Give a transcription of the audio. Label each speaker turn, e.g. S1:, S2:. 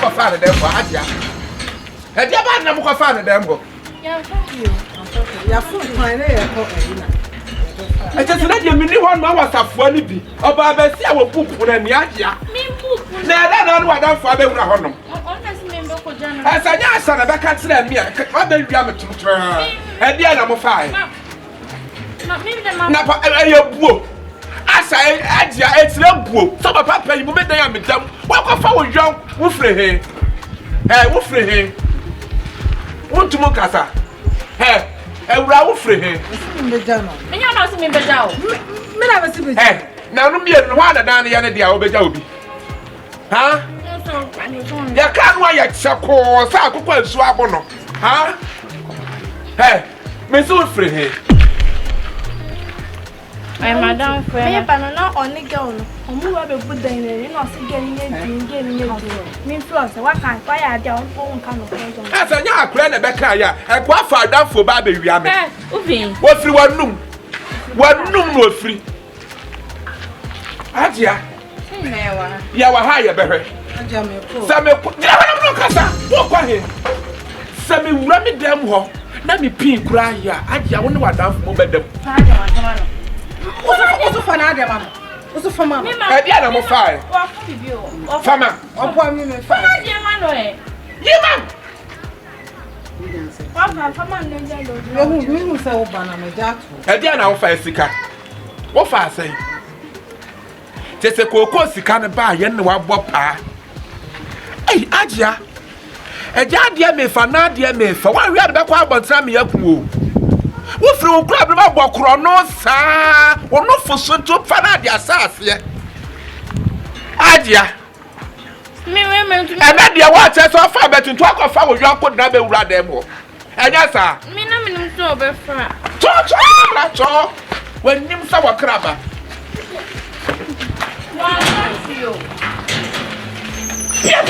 S1: go find them for Hajia. Have you ever never go find them?
S2: Yeah, thank you.
S3: Your food fine there.
S1: I just let you mean one man was a funny bee. Or by I will poop for them Hajia.
S2: Me poop.
S1: Now I don't know what I'm for them.
S2: Honestly, member for John.
S1: As I know, son, I can't see me. I don't have to try. And the other five.
S2: Not me, the man.
S1: Napa, your book. As I add your it's no book. Some of Papa, you may have been done. Welcome forward, young Woofrey. Hey, Woofrey. Want to Mokasa? Hey, Woofrey.
S3: The journal.
S2: Me not see me better.
S3: Me never see me.
S1: Hey, now no me and one down the other day, I'll be Joby. Huh? You can't why you chuckle, Saco, Swabono. Huh? Hey, Miss Woofrey.
S2: My madam friend.
S4: Me banana only girl. Omu wa be good day you know see getting me plus what can fire down phone can of.
S1: As I know a plan a back here, and what for down for Baby Yammy.
S2: Uvi.
S1: What free one noon? One noon was free. Hajia. Ya wa higher, Berry. Some walk on him. Some rummy damn ho. Let me pin cry here. Hajia wonder what down for them.
S3: Also for another man. Also for mamma.
S1: At the other fire. Farmer.
S3: Upon me, fire.
S1: Yeah,
S4: Papa,
S3: You who say, Banana Jack.
S1: at the other fire, Sika. What I say? Just a cocoa Sika buy and what papa. Hey, Hajia. A dear me for not dear me for one we had back about some young move. What through club about Crono, sir? Or not for so to Fanadia Sass, Hajia. And then the watches so far better to talk of our young put never run them more. And yes, sir.
S2: Me no me no be fra.
S1: Talk when him sour crabber. Yeah,